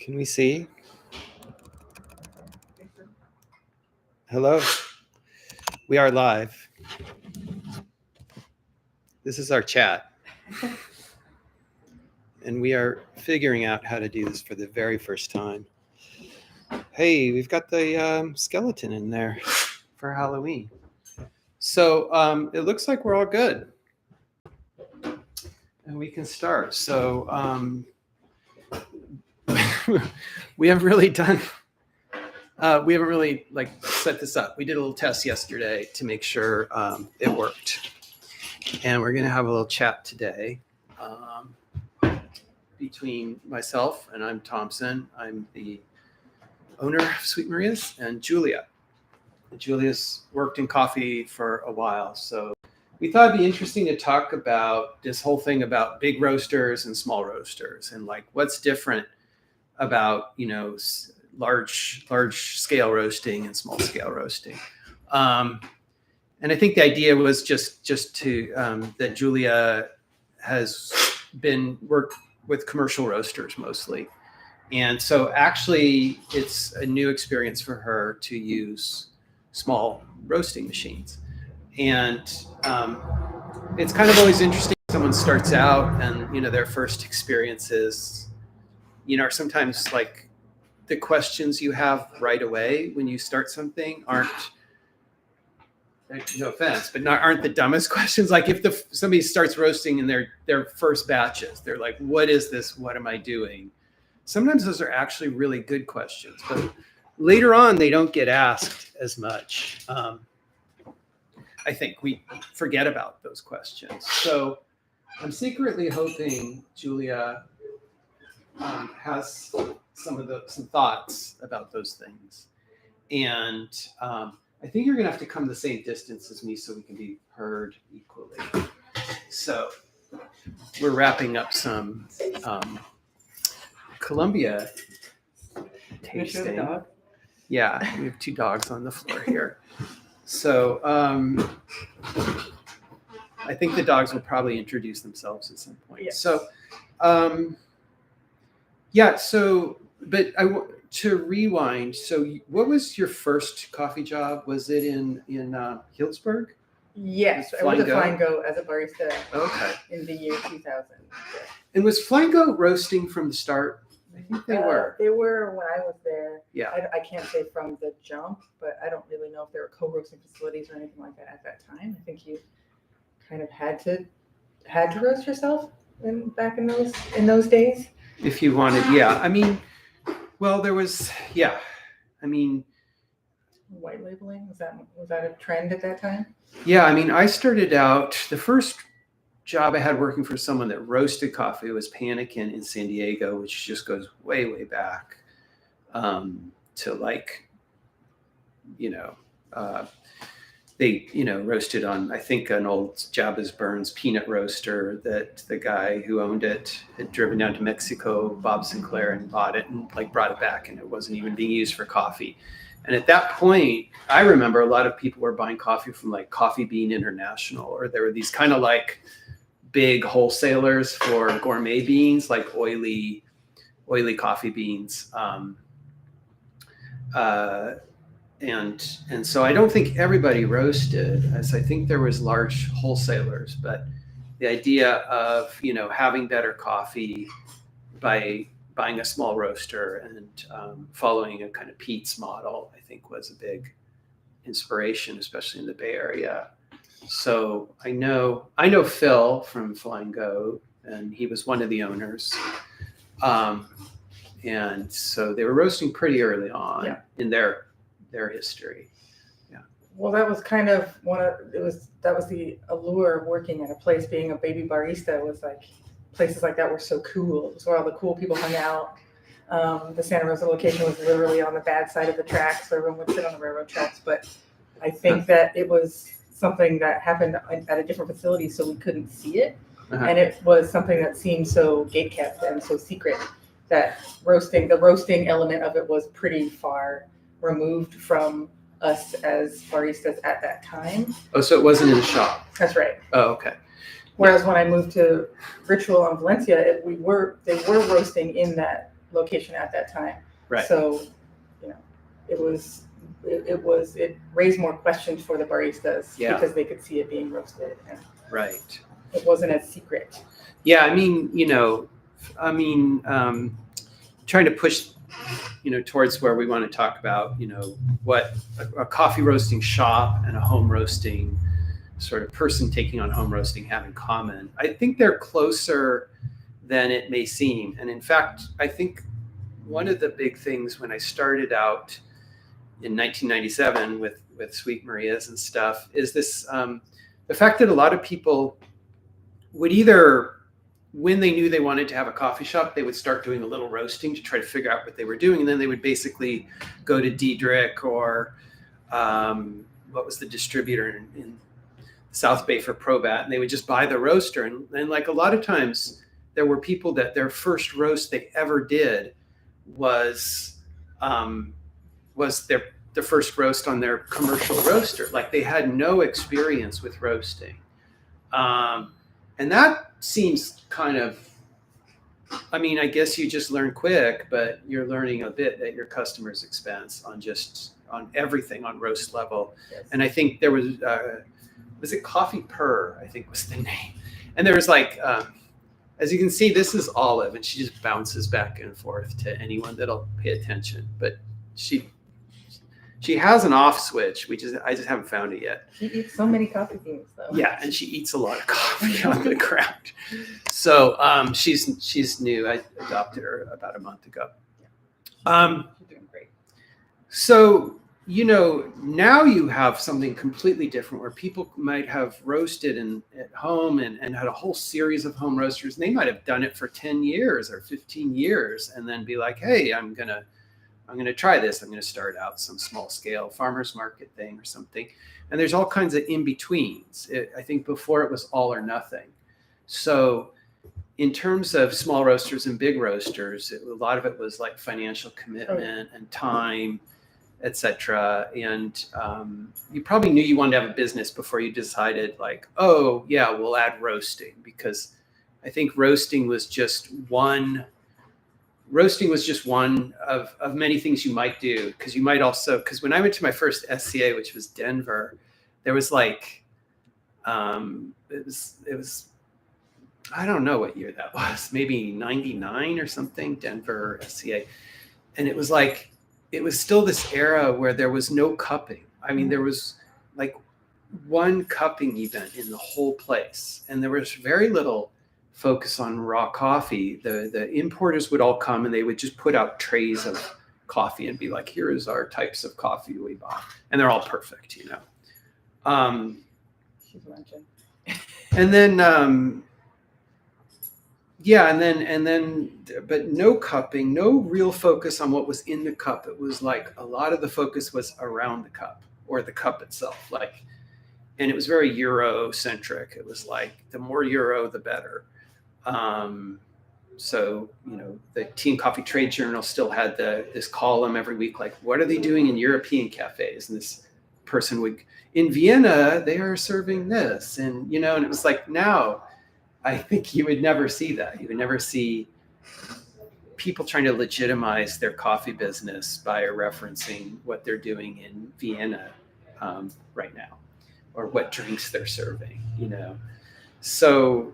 Can we see? Hello. We are live. This is our chat. And we are figuring out how to do this for the very first time. Hey, we've got the skeleton in there for Halloween. So it looks like we're all good. And we can start. So we haven't really set this up. We did a little test yesterday to make sure it worked. And we're going to have a little chat today between myself, and I'm Thompson. I'm the owner of Sweet Maria's, and Julia. Julia's worked in coffee for a while. So we thought it'd be interesting to talk about this whole thing about big roasters and small roasters and like what's different about, large scale roasting and small scale roasting. And I think the idea was just to that Julia has been worked with commercial roasters mostly. And so actually it's a new experience for her to use small roasting machines. And it's kind of always interesting when someone starts out and, their first experiences, are sometimes like the questions you have right away when you start something aren't, no offense, but aren't the dumbest questions. Like if somebody starts roasting in their first batches, they're like, what is this? What am I doing? Sometimes those are actually really good questions, but later on, they don't get asked as much. I think we forget about those questions. So I'm secretly hoping Julia has some thoughts about those things. And I think you're going to have to come the same distance as me so we can be heard equally. So we're wrapping up some Columbia tasting. Dog? Yeah, we have two dogs on the floor here. So I think the dogs will probably introduce themselves at some point. Yes. So to rewind, so what was your first coffee job? Was it in Healdsburg? Yes, I was at Flying Go as a barista. Okay. In the year 2000. And was Flying Go roasting from the start? I think they were. They were when I was there. Yeah. I can't say from the jump, but I don't really know if there were co-roasting facilities or anything like that at that time. I think you kind of had to roast yourself back in those days. If you wanted, yeah. I mean, well, there was, yeah. I mean, white labeling, was that a trend at that time? Yeah, I mean, I started out, the first job I had working for someone that roasted coffee was Panikin in San Diego, which just goes way, way back to like, they, roasted on, I think, an old Jabez Burns peanut roaster that the guy who owned it had driven down to Mexico, Bob Sinclair, and bought it and like brought it back, and it wasn't even being used for coffee. And at that point, I remember a lot of people were buying coffee from like Coffee Bean International, or there were these kind of like big wholesalers for gourmet beans, like oily coffee beans. And so I don't think everybody roasted, as I think there was large wholesalers, but the idea of, having better coffee by buying a small roaster and following a kind of Pete's model, I think was a big inspiration, especially in the Bay Area. So I know Phil from Flying Go, and he was one of the owners. And so they were roasting pretty early on in their history. Yeah. Well, that was kind of that was the allure of working at a place, being a baby barista, was like places like that were so cool. It was where all the cool people hung out. The Santa Rosa location was literally on the bad side of the tracks, so everyone would sit on the railroad tracks. But I think that it was something that happened at a different facility, so we couldn't see it. Uh-huh. And it was something that seemed so gatekept and so secret that the roasting element of it was pretty far removed from us as baristas at that time. Oh, so it wasn't in a shop? That's right. Oh, okay. Whereas when I moved to Ritual on Valencia, they were roasting in that location at that time. Right. So, you know, it raised more questions for the baristas because they could see it being roasted. And right. it wasn't as secret. Yeah, I mean, trying to push, towards where we want to talk about, what a coffee roasting shop and a home roasting sort of person taking on home roasting have in common. I think they're closer than it may seem. And in fact, I think one of the big things when I started out in 1997 with Sweet Maria's and stuff is this, the fact that a lot of people would either, when they knew they wanted to have a coffee shop, they would start doing a little roasting to try to figure out what they were doing. And then they would basically go to Diedrich or what was the distributor in South Bay for Probat, and they would just buy the roaster. And like a lot of times there were people that their first roast they ever did was the first roast on their commercial roaster. Like they had no experience with roasting. And that seems kind of, I mean, I guess you just learn quick, but you're learning a bit at your customer's expense on everything on roast level. Yes. And I think there was it Coffee Purr, I think was the name. And there was like, as you can see, this is Olive, and she just bounces back and forth to anyone that'll pay attention. But she has an off switch. I just haven't found it yet. She eats so many coffee beans, though. Yeah, and she eats a lot of coffee on the ground. So she's new. I adopted her about a month ago. She's doing great. So now you have something completely different where people might have roasted at home and had a whole series of home roasters. And they might have done it for 10 years or 15 years and then be like, hey, I'm going to try this. I'm going to start out some small scale farmers market thing or something. And there's all kinds of in-betweens. I think before it was all or nothing. So in terms of small roasters and big roasters, a lot of it was like financial commitment and time, et cetera. And you probably knew you wanted to have a business before you decided like, oh yeah, we'll add roasting, because I think roasting was just one of many things you might do. Because you might also, because when I went to my first SCA, which was Denver, there was like, it was, I don't know what year that was, maybe 99 or something, Denver SCA. And it was like, it was still this era where there was no cupping. I mean, there was like one cupping event in the whole place. And there was very little focus on raw coffee. The importers would all come and they would just put out trays of coffee and be like, here is our types of coffee we bought. And they're all perfect, She's lunching. And then, but no cupping, no real focus on what was in the cup. It was like a lot of the focus was around the cup or the cup itself. And it was very Euro-centric. It was like the more Euro, the better. So, the Tea and Coffee Trade Journal still had this column every week, like, what are they doing in European cafes? And this person would, in Vienna, they are serving this. And, and it was like, now I think you would never see that. You would never see people trying to legitimize their coffee business by referencing what they're doing in Vienna right now, or what drinks they're serving, So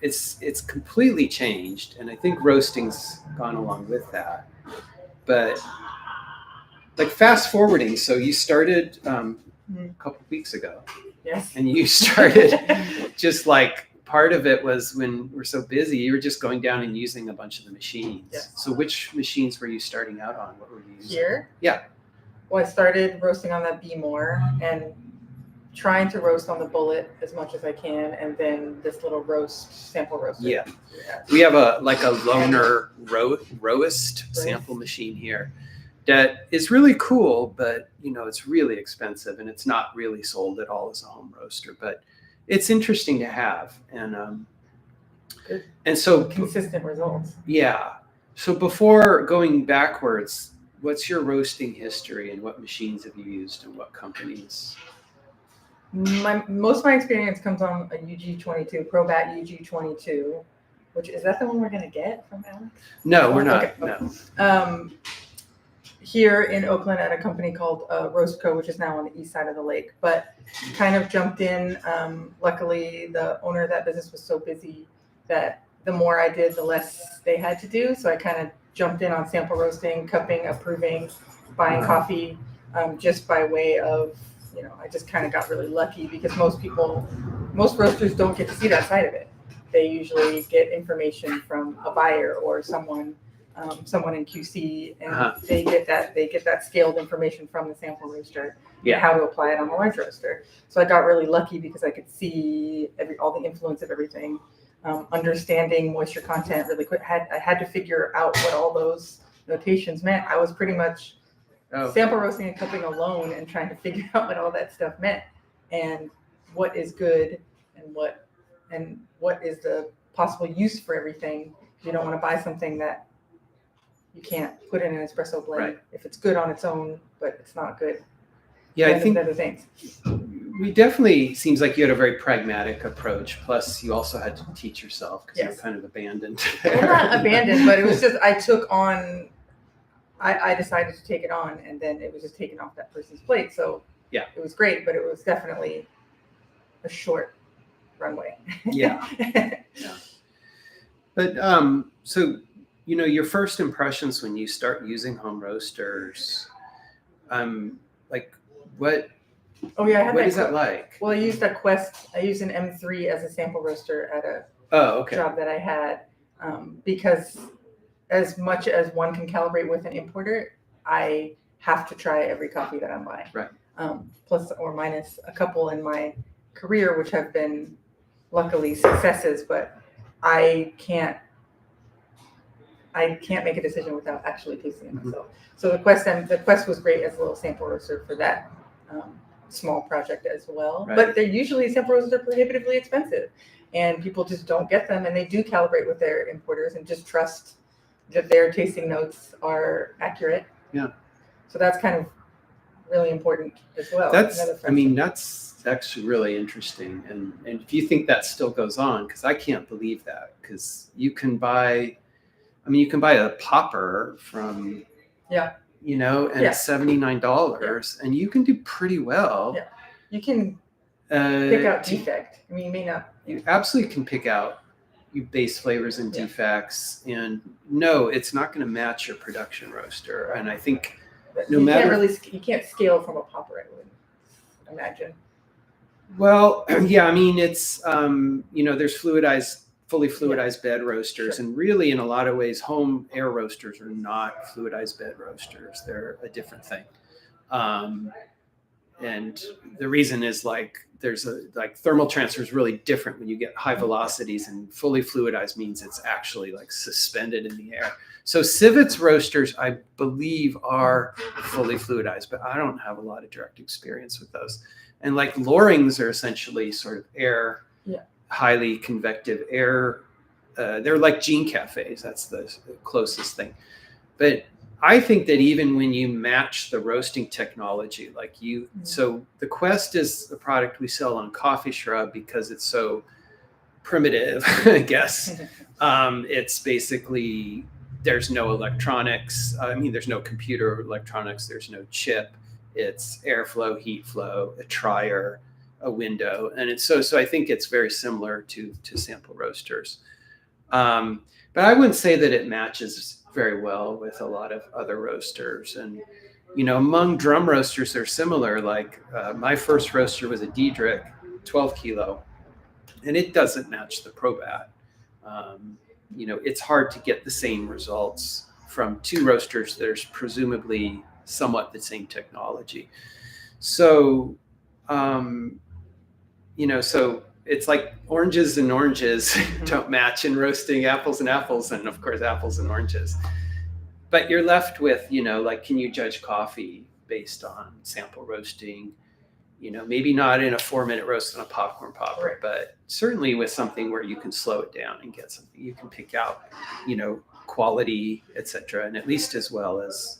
it's completely changed, and I think roasting's gone along with that. But like fast forwarding, so you started a couple weeks ago. Yes. And you started just like, part of it was when we're so busy, you were just going down and using a bunch of the machines. Yes. So which machines were you starting out on? What were you using? Here? Yeah. Well, I started roasting on that Be More and trying to roast on the Bullet as much as I can, and then this little sample roaster. Yeah. We have a loaner roast sample machine here that is really cool, but it's really expensive and it's not really sold at all as a home roaster, but it's interesting to have. And good. And so consistent results. Yeah. So before going backwards, what's your roasting history and what machines have you used and what companies? Most of my experience comes on a UG-22 Probat UG-22. which is that the one we're going to get from Alex? No, we're not. Okay. No. Here in Oakland at a company called Roast Co., which is now on the east side of the lake, but kind of jumped in. Luckily, the owner of that business was so busy that the more I did, the less they had to do. So I kind of jumped in on sample roasting, cupping, approving, buying coffee, just by way of, I just kind of got really lucky because most roasters don't get to see that side of it. They usually get information from a buyer or someone in QC, and they get that scaled information from the sample roaster and how to apply it on the large roaster. So I got really lucky because I could see all the influence of everything, understanding moisture content really quick. I had to figure out what all those notations meant. I was pretty much sample roasting and cupping alone and trying to figure out what all that stuff meant and what is good and what is the possible use for everything. You don't want to buy something that you can't put in an espresso blend if it's good on its own, but it's not good. Yeah, I think other things. We definitely seems like you had a very pragmatic approach. Plus, you also had to teach yourself because you were kind of abandoned. Well, not abandoned, but it was just I took on. I decided to take it on, and then it was just taken off that person's plate. So it was great, but it was definitely a short runway. Yeah. But so your first impressions when you start using home roasters, like what? Oh yeah, I had what is that like? Well, I used a Quest. I used an M3 as a sample roaster at a job that I had because as much as one can calibrate with an importer, I have to try every coffee that I'm buying. Right. Plus or minus a couple in my career, which have been luckily successes, but I can't make a decision without actually tasting it myself. So the Quest was great as a little sample roaster for that small project as well. Right. But they're usually sample roasters are prohibitively expensive, and people just don't get them. And they do calibrate with their importers and just trust that their tasting notes are accurate. Yeah. So that's kind of really important as well. That's actually really interesting. And if you think that still goes on, because I can't believe that, because you can buy a popper from, and it's $79 and you can do pretty well. Yeah. You can pick out defect. I mean, you may not. You absolutely can pick out base flavors and defects, and no, it's not going to match your production roaster. And I think you can't scale from a popper, I would imagine. Well, yeah, I mean, it's, there's fully fluidized bed roasters. And really, in a lot of ways, home air roasters are not fluidized bed roasters. They're a different thing. And the reason is thermal transfer is really different when you get high velocities, and fully fluidized means it's actually like suspended in the air. So Civets roasters, I believe, are fully fluidized, but I don't have a lot of direct experience with those. And like Lorings are essentially sort of air, highly convective air. They're like Gene Cafes. That's the closest thing. But I think that even when you match the roasting technology, so the Quest is a product we sell on Coffee Shrub because it's so primitive, I guess. It's basically, there's no electronics. There's no computer electronics. There's no chip. It's airflow, heat flow, a trier, a window. And it's so I think it's very similar to sample roasters. But I wouldn't say that it matches very well with a lot of other roasters. And, among drum roasters, they're similar. Like my first roaster was a Diedrich 12 kilo, and it doesn't match the Probat. It's hard to get the same results from two roasters that are presumably somewhat the same technology. So, so it's like oranges and oranges don't match in roasting apples and apples, and of course apples and oranges. But you're left with, can you judge coffee based on sample roasting? Maybe not in a 4-minute roast on a popcorn popper, but certainly with something where you can slow it down and get something you can pick out, quality, etc. And at least as well as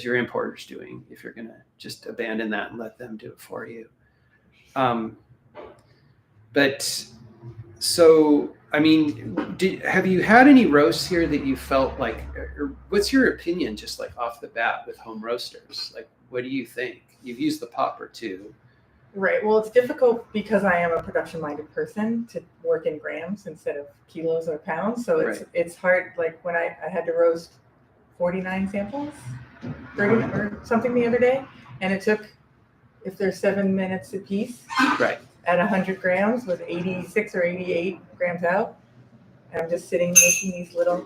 your importer's doing, if you're going to just abandon that and let them do it for you. But so I mean, have you had any roasts here that you felt like, or what's your opinion just like off the bat with home roasters? Like, what do you think? You've used the popper too. Right. Well, it's difficult because I am a production-minded person to work in grams instead of kilos or pounds. So it's hard. Like when I had to roast 49 samples, 30 or something the other day, and it took, if there's 7 minutes a piece, right, at 100 grams with 86 or 88 grams out, and I'm just sitting making these little,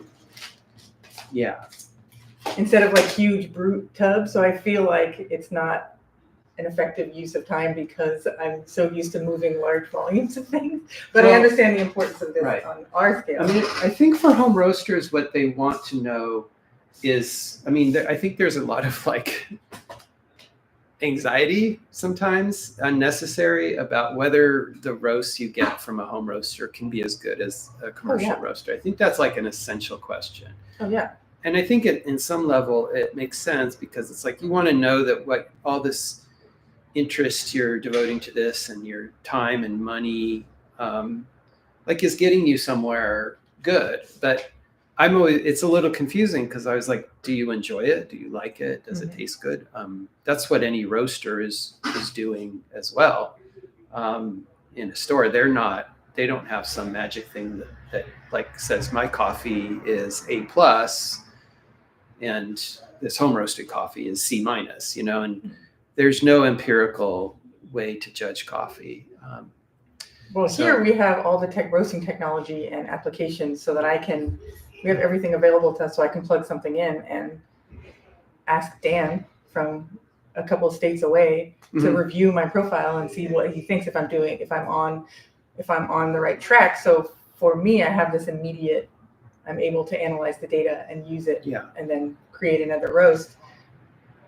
instead of like huge brute tubs. So I feel like it's not an effective use of time because I'm so used to moving large volumes of things. But I understand the importance of this on our scale. I mean, I think for home roasters, what they want to know is, I mean, I think there's a lot of like anxiety sometimes unnecessary about whether the roast you get from a home roaster can be as good as a commercial roaster. I think that's like an essential question. Oh yeah. And I think in some level it makes sense because it's like you want to know that what all this interest you're devoting to this and your time and money like is getting you somewhere good. But it's a little confusing because I was like, do you enjoy it? Do you like it? Does it taste good? That's what any roaster is doing as well. In a store, they don't have some magic thing that like says my coffee is A+ and this home roasted coffee is C-, and there's no empirical way to judge coffee. Here we have all the roasting technology and applications so that we have everything available to us, so I can plug something in and ask Dan from a couple of states away to review my profile and see what he thinks if I'm on the right track. So for me, I have this immediate, I'm able to analyze the data and use it and then create another roast.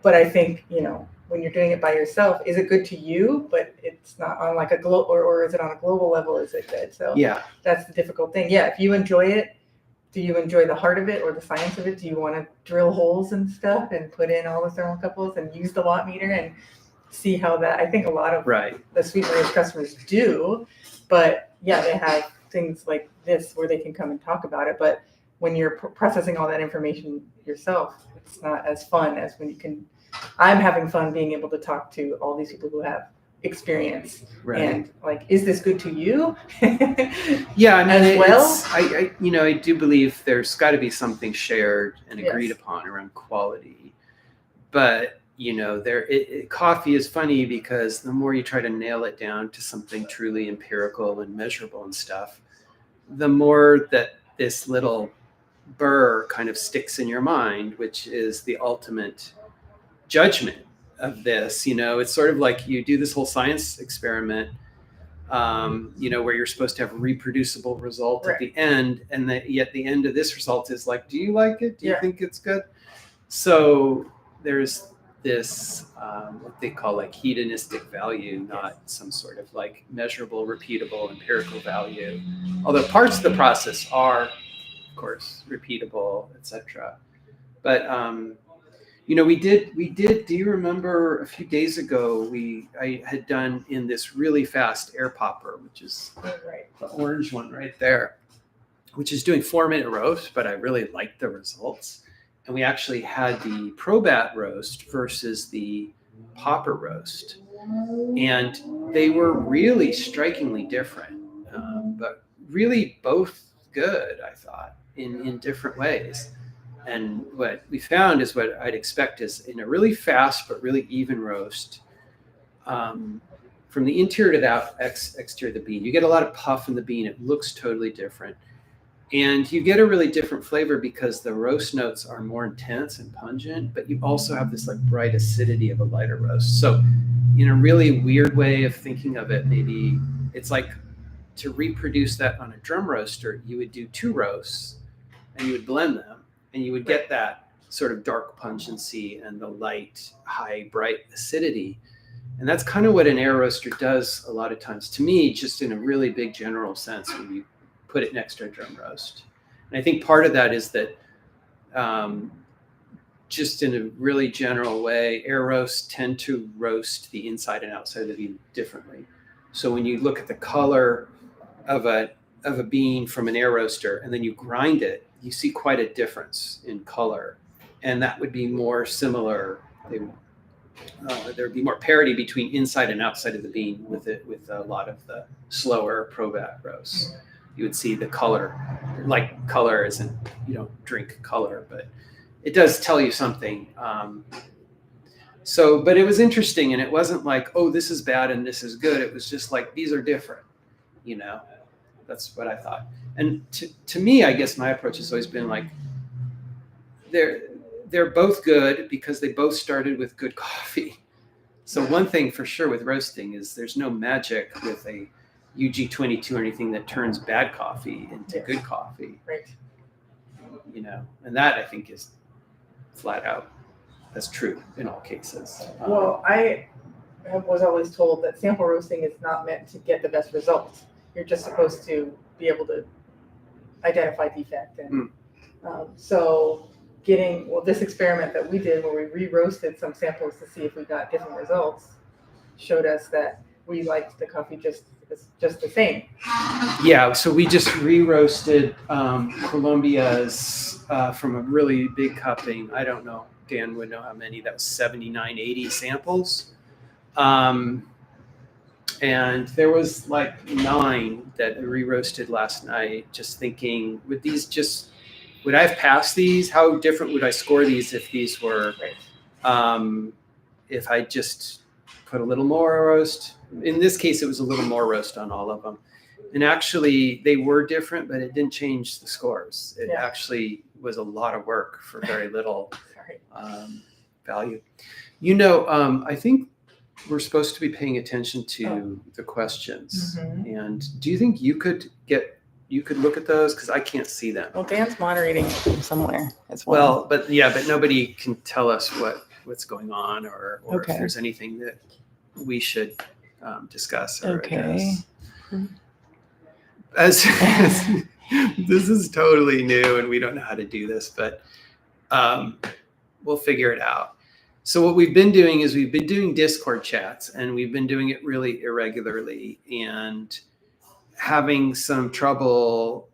But I think, when you're doing it by yourself, is it good to you, but it's not on like a global, or is it on a global level? Is it good? So that's the difficult thing. Yeah. If you enjoy it, do you enjoy the heart of it or the science of it? Do you want to drill holes and stuff and put in all the thermocouples and use the watt meter and see how that, I think a lot of the Sweet Maria's customers do, but they have things like this where they can come and talk about it. But when you're processing all that information yourself, it's not as fun as when you can. I'm having fun being able to talk to all these people who have experience and like, is this good to you? I do believe there's got to be something shared and agreed upon around quality. But coffee is funny because the more you try to nail it down to something truly empirical and measurable and stuff, the more that this little burr kind of sticks in your mind, which is the ultimate judgment of this. It's sort of like you do this whole science experiment, where you're supposed to have a reproducible result at the end, and yet the end of this result is like, do you like it? Do you think it's good? So there's this what they call like hedonistic value, not some sort of like measurable, repeatable, empirical value. Although parts of the process are, of course, repeatable, etc. But we did. Do you remember a few days ago I had done in this really fast air popper, which is the orange one right there, which is doing 4-minute roast, but I really liked the results. And we actually had the Probat roast versus the popper roast, and they were really strikingly different, but really both good, I thought, in different ways. And what we found is what I'd expect is in a really fast but really even roast, from the interior to the exterior of the bean, you get a lot of puff in the bean. It looks totally different. And you get a really different flavor because the roast notes are more intense and pungent, but you also have this like bright acidity of a lighter roast. So in a really weird way of thinking of it, maybe it's like to reproduce that on a drum roaster, you would do 2 roasts and you would blend them, and you would get that sort of dark pungency and the light, high, bright acidity. And that's kind of what an air roaster does a lot of times to me, just in a really big general sense when you put it next to a drum roast. And I think part of that is that just in a really general way, air roasts tend to roast the inside and outside of the bean differently. So when you look at the color of a of a bean from an air roaster and then you grind it, you see quite a difference in color. And that would be more similar. There'd be more parity between inside and outside of the bean with a lot of the slower Probat roasts. You would see the color, like color isn't, you don't drink color, but it does tell you something. But it was interesting, and it wasn't like, oh, this is bad and this is good. It was just like, these are different, you know. That's what I thought. And to me, I guess my approach has always been like, they're both good because they both started with good coffee. So one thing for sure with roasting is there's no magic with a UG-22 or anything that turns bad coffee into good coffee. Right. You know, and that I think is flat out, that's true in all cases. Well, I was always told that sample roasting is not meant to get the best results. You're just supposed to be able to identify defect. And so this experiment that we did where we re-roasted some samples to see if we got different results showed us that we liked the coffee just the same. Yeah, so we just re-roasted Colombia's from a really big cupping. I don't know, Dan would know how many. That was 79, 80 samples. And there was like 9 that I re-roasted last night, just thinking, would I have passed these? How different would I score these if these were, if I just put a little more roast? In this case, it was a little more roast on all of them. And actually, they were different, but it didn't change the scores. It actually was a lot of work for very little value. You know, I think we're supposed to be paying attention to the questions. Mm-hmm. And do you think you could look at those? Because I can't see them. Well, Dan's moderating from somewhere as well. Well, but nobody can tell us what's going on or if there's anything that we should discuss or address. As this is totally new and we don't know how to do this, but we'll figure it out. So what we've been doing is we've been doing Discord chats, and we've been doing it really irregularly and having some trouble.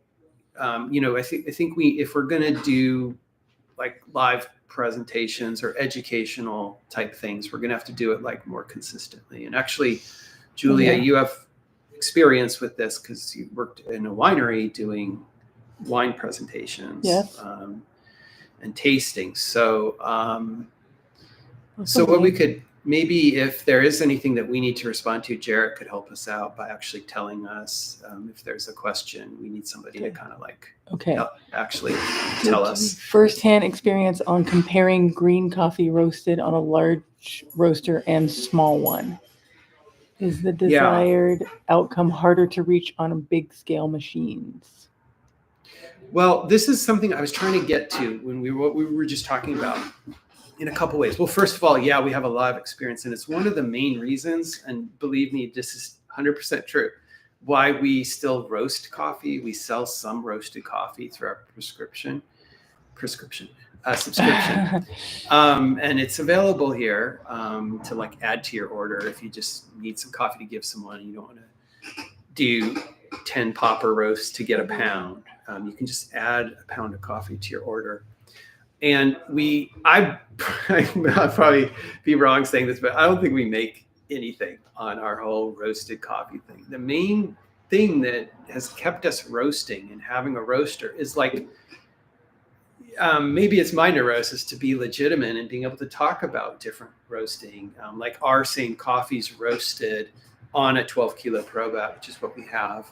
I think if we're going to do like live presentations or educational type things, we're going to have to do it like more consistently. And actually, Julia, you have experience with this because you worked in a winery doing wine presentations and tasting. So, what we could maybe, if there is anything that we need to respond to, Jarrett could help us out by actually telling us if there's a question. We need somebody to kind of like actually tell us. Firsthand experience on comparing green coffee roasted on a large roaster and small one. Is the desired outcome harder to reach on big scale machines? Well, this is something I was trying to get to when what we were just talking about in a couple ways. Well, first of all, we have a lot of experience, and it's one of the main reasons, and believe me, this is 100% true, why we still roast coffee. We sell some roasted coffee through our subscription. And it's available here to like add to your order if you just need some coffee to give someone and you don't want to do 10 popper roasts to get a pound. You can just add a pound of coffee to your order. And I probably be wrong saying this, but I don't think we make anything on our whole roasted coffee thing. The main thing that has kept us roasting and having a roaster is like, maybe it's my neurosis to be legitimate and being able to talk about different roasting. Like our same coffee's roasted on a 12 kilo Probat, which is what we have.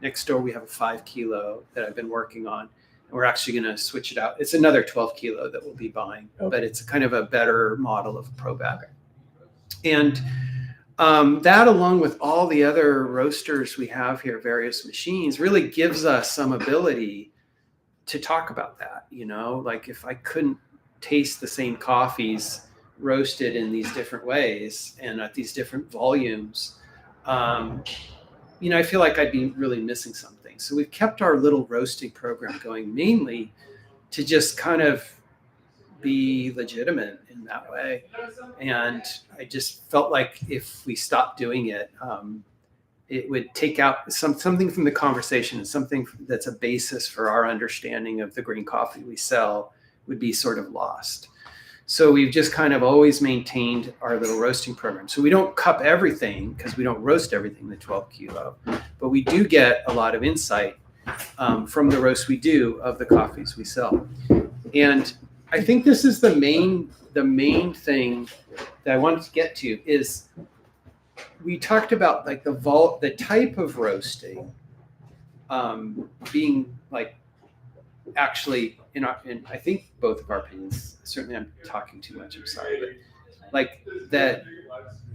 Next door, we have a 5 kilo that I've been working on. And we're actually going to switch it out. It's another 12 kilo that we'll be buying, but it's kind of a better model of Probat. And that, along with all the other roasters we have here, various machines, really gives us some ability to talk about that. Like if I couldn't taste the same coffees roasted in these different ways and at these different volumes, I feel like I'd be really missing something. So we've kept our little roasting program going mainly to just kind of be legitimate in that way. And I just felt like if we stopped doing it, it would take out something from the conversation, and something that's a basis for our understanding of the green coffee we sell would be sort of lost. So we've just kind of always maintained our little roasting program. So we don't cup everything because we don't roast everything, the 12 kilo, but we do get a lot of insight from the roast we do of the coffees we sell. And I think this is the main thing that I wanted to get to is we talked about like the type of roasting being like actually in I think both of our opinions, certainly I'm talking too much, I'm sorry, but like that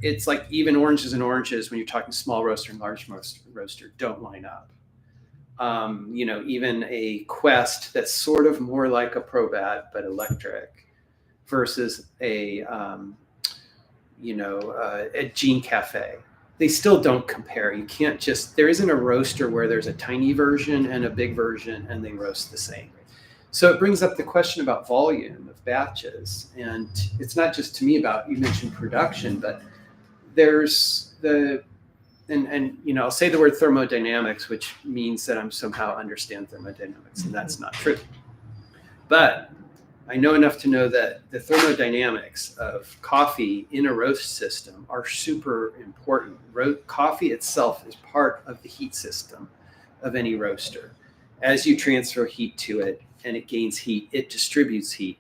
it's like even oranges and oranges when you're talking small roaster and large roaster don't line up. Even a Quest that's sort of more like a Probat but electric versus a Gene Cafe. They still don't compare. You can't just, there isn't a roaster where there's a tiny version and a big version and they roast the same. So it brings up the question about volume of batches. And it's not just to me about, you mentioned production, but there's I'll say the word thermodynamics, which means that I'm somehow understand thermodynamics, and that's not true. But I know enough to know that the thermodynamics of coffee in a roast system are super important. Coffee itself is part of the heat system of any roaster. As you transfer heat to it and it gains heat, it distributes heat.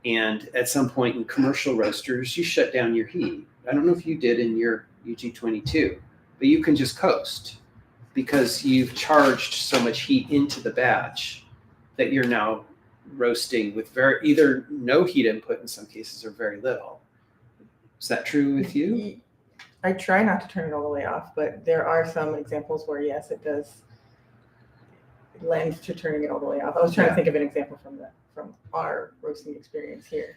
And at some point in commercial roasters, you shut down your heat. I don't know if you did in your UG-22, but you can just coast because you've charged so much heat into the batch that you're now roasting with either no heat input in some cases or very little. Is that true with you? I try not to turn it all the way off, but there are some examples where yes, it does lend to turning it all the way off. I was trying to think of an example from our roasting experience here.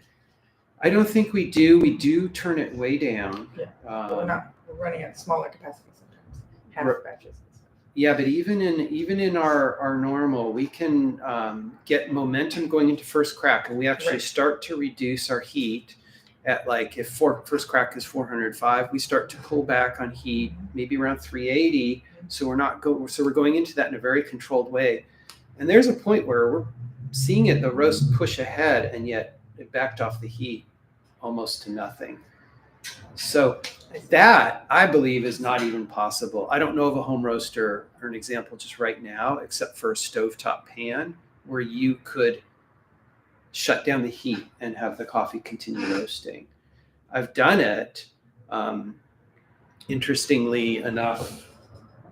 I don't think we do. We do turn it way down. Yeah, but we're running at smaller capacity sometimes, half batches. Yeah, but even in our normal, we can get momentum going into first crack, and we actually start to reduce our heat at like if first crack is 405, we start to pull back on heat maybe around 380. So we're going into that in a very controlled way, and there's a point where we're seeing the roast push ahead, and yet it backed off the heat almost to nothing. So that, I believe, is not even possible. I don't know of a home roaster or an example just right now, except for a stovetop pan, where you could shut down the heat and have the coffee continue roasting. I've done it, interestingly enough,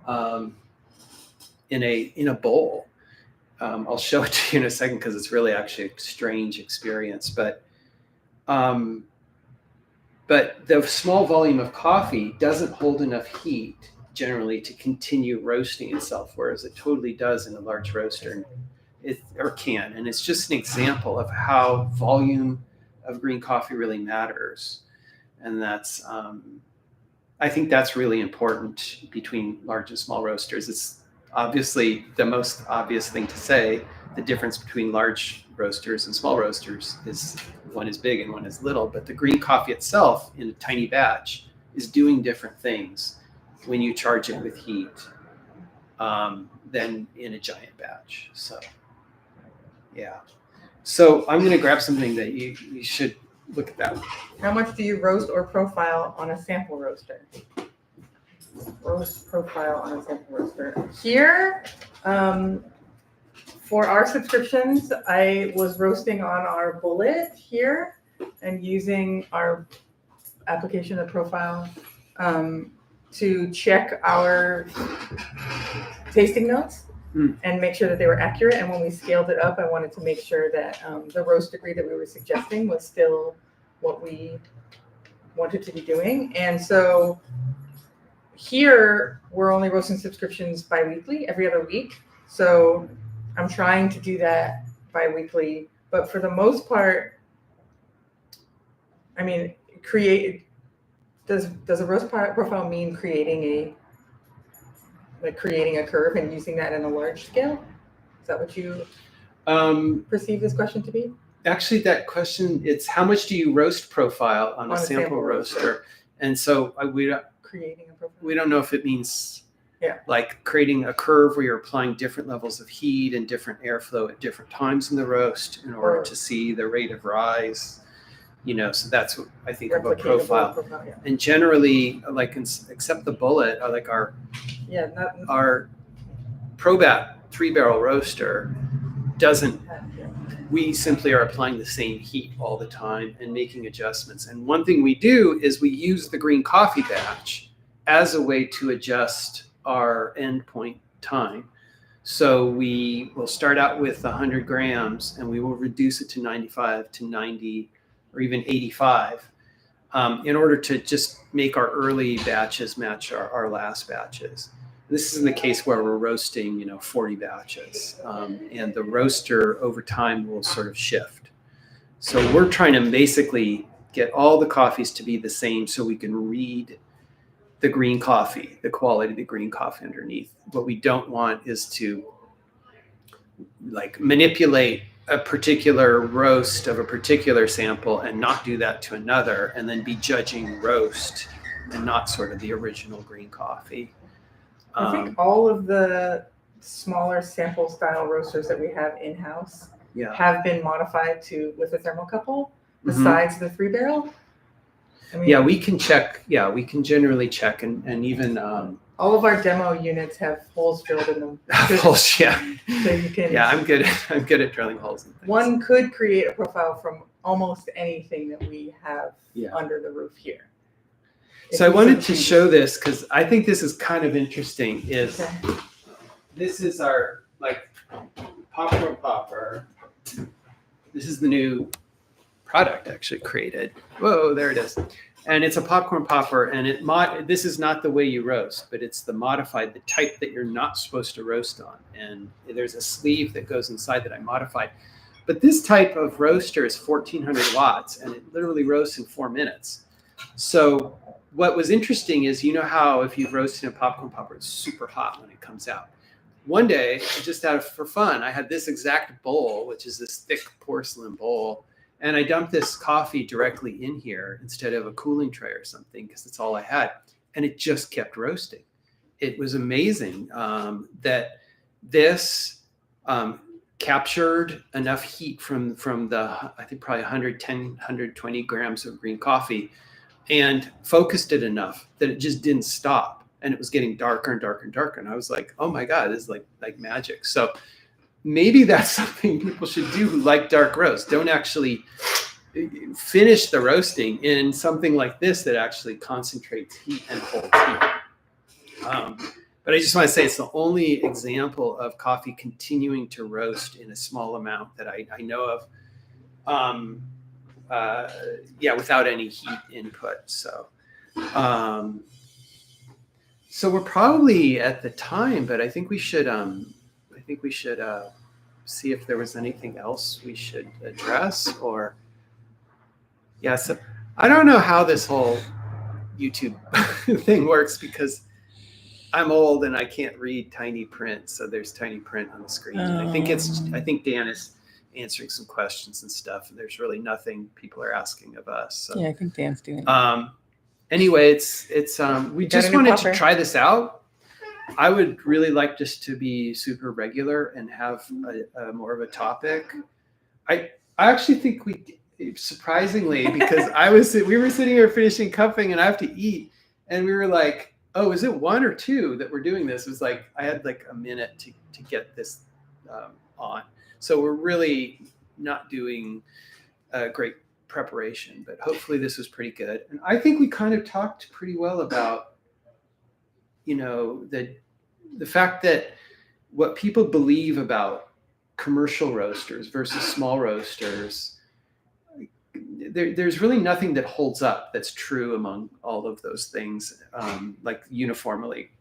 in a bowl. I'll show it to you in a second because it's really actually a strange experience. But the small volume of coffee doesn't hold enough heat generally to continue roasting itself, whereas it totally does in a large roaster, or can. And it's just an example of how volume of green coffee really matters. And that's, I think that's really important between large and small roasters. It's obviously the most obvious thing to say. The difference between large roasters and small roasters is one is big and one is little, but the green coffee itself in a tiny batch is doing different things when you charge it with heat than in a giant batch. So, yeah. So I'm going to grab something that you should look at that. How much do you roast or profile on a sample roaster? Roast profile on a sample roaster. Here, for our subscriptions, I was roasting on our bullet here and using our application of profile to check our tasting notes and make sure that they were accurate. And when we scaled it up, I wanted to make sure that the roast degree that we were suggesting was still what we wanted to be doing. And so here, we're only roasting subscriptions bi-weekly, every other week. So I'm trying to do that bi-weekly, but for the most part, I mean, does a roast profile mean creating a curve and using that in a large scale? Is that what you perceive this question to be? Actually, that question, it's how much do you roast profile on a sample roaster? And so Creating a profile. We don't know if it means Yeah. Like creating a curve where you're applying different levels of heat and different airflow at different times in the roast in order to see the rate of rise. So that's what I think of a profile. Yeah. And generally, like except the bullet, like our Probat 3-barrel roaster doesn't. We simply are applying the same heat all the time and making adjustments. And one thing we do is we use the green coffee batch as a way to adjust our endpoint time. So we will start out with 100 grams and we will reduce it to 95 to 90 or even 85 in order to just make our early batches match our last batches. This is in the case where we're roasting, 40 batches, and the roaster over time will sort of shift. So we're trying to basically get all the coffees to be the same so we can read the green coffee, the quality of the green coffee underneath. What we don't want is to manipulate a particular roast of a particular sample and not do that to another and then be judging roast and not sort of the original green coffee. I think all of the smaller sample style roasters that we have in-house have been modified with a thermocouple besides the 3-barrel. We can check. Yeah, we can generally check and even all of our demo units have holes drilled in them. Holes, yeah. So you can. Yeah, I'm good at drilling holes in things. One could create a profile from almost anything that we have under the roof here. So I wanted to show this because I think this is kind of interesting. This is our popcorn popper. This is the new product actually created. Whoa, there it is. And it's a popcorn popper, and this is not the way you roast, but it's the type that you're not supposed to roast on. And there's a sleeve that goes inside that I modified. But this type of roaster is 1400 watts, and it literally roasts in 4 minutes. So what was interesting is, how if you've roasted a popcorn popper, it's super hot when it comes out. One day, just for fun, I had this exact bowl, which is this thick porcelain bowl, and I dumped this coffee directly in here instead of a cooling tray or something because that's all I had, and it just kept roasting. It was amazing that this captured enough heat from the, I think probably 110, 120 grams of green coffee and focused it enough that it just didn't stop. And it was getting darker and darker and darker. And I was like, oh my God, this is like magic. So maybe that's something people should do who like dark roast. Don't actually finish the roasting in something like this that actually concentrates heat and holds heat. But I just want to say it's the only example of coffee continuing to roast in a small amount that I know of. Without any heat input. So we're probably at the time, but I think we should see if there was anything else we should address so I don't know how this whole YouTube thing works because I'm old and I can't read tiny print. So there's tiny print on the screen. And I think Dan is answering some questions and stuff. And there's really nothing people are asking of us. So. Yeah, I think Dan's doing it. Anyway, we just wanted to try this out. I would really like just to be super regular and have a more of a topic. I actually think surprisingly, because we were sitting here finishing cupping and I have to eat, and we were like, oh, is it 1 or 2 that we're doing this? It was like I had a minute to get this on. So we're really not doing a great preparation, but hopefully this was pretty good. And I think we kind of talked pretty well about, the fact that what people believe about commercial roasters versus small roasters, there's really nothing that holds up that's true among all of those things, uniformly.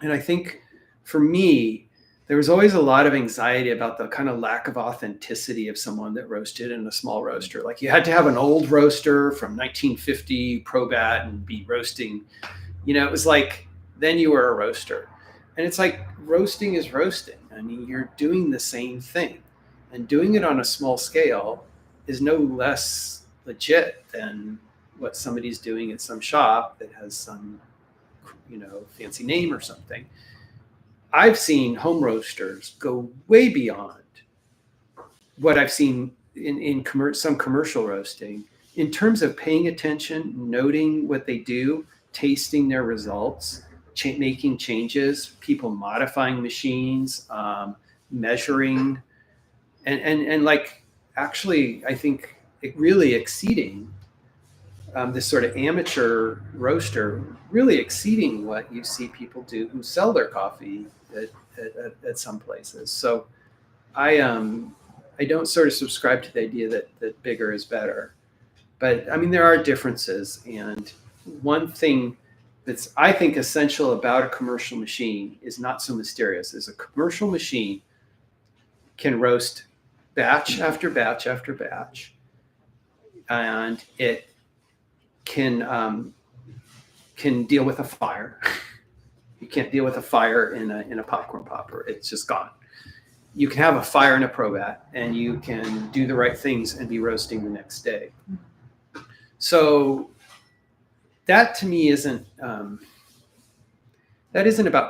And I think for me, there was always a lot of anxiety about the kind of lack of authenticity of someone that roasted in a small roaster. Like you had to have an old roaster from 1950 Probat and be roasting, it was like, then you were a roaster. And it's like roasting is roasting. I mean, you're doing the same thing, and doing it on a small scale is no less legit than what somebody's doing at some shop that has some fancy name or something. I've seen home roasters go way beyond what I've seen in some commercial roasting in terms of paying attention, noting what they do, tasting their results, making changes, people modifying machines, measuring, and like actually, I think it really exceeding this sort of amateur roaster, really exceeding what you see people do who sell their coffee at some places. So I don't sort of subscribe to the idea that bigger is better. But I mean, there are differences. And one thing that's, I think, essential about a commercial machine is not so mysterious. Is a commercial machine can roast batch after batch after batch. And it can deal with a fire. You can't deal with a fire in a popcorn popper. It's just gone. You can have a fire in a Probat, and you can do the right things and be roasting the next day. So that to me isn't about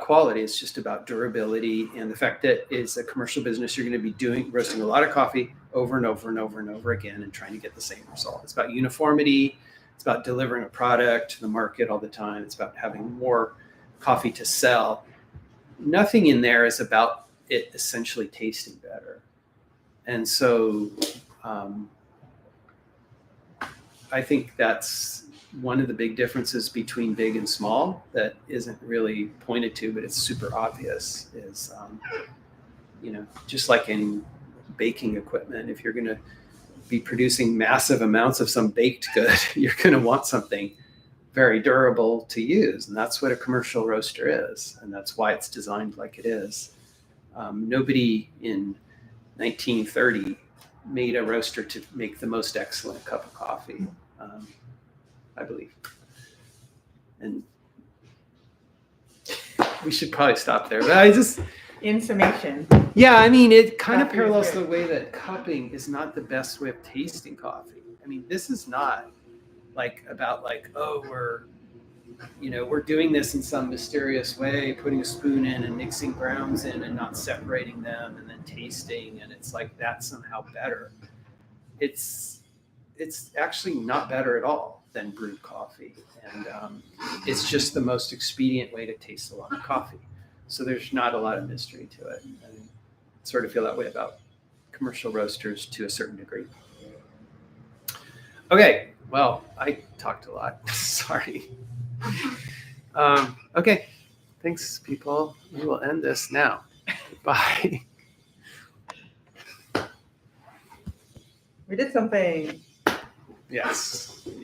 quality. It's just about durability and the fact that it's a commercial business. You're going to be roasting a lot of coffee over and over and over and over again and trying to get the same result. It's about uniformity. It's about delivering a product to the market all the time. It's about having more coffee to sell. Nothing in there is about it essentially tasting better. And so I think that's one of the big differences between big and small that isn't really pointed to, but it's super obvious is, just like in baking equipment, if you're going to be producing massive amounts of some baked good, you're going to want something very durable to use. And that's what a commercial roaster is. And that's why it's designed like it is. Nobody in 1930 made a roaster to make the most excellent cup of coffee, I believe. And we should probably stop there. But in summation. Yeah, I mean, it kind of Coffee is parallels good. the way that cupping is not the best way of tasting coffee. I mean, this is not about we're doing this in some mysterious way, putting a spoon in and mixing grounds in and not separating them and then tasting, and it's like that's somehow better. It's actually not better at all than brewed coffee, and it's just the most expedient way to taste a lot of coffee. So there's not a lot of mystery to it. I sort of feel that way about commercial roasters to a certain degree. Okay, well, I talked a lot. Sorry. Okay, thanks, people. We will end this now. Bye. We did something. Yes.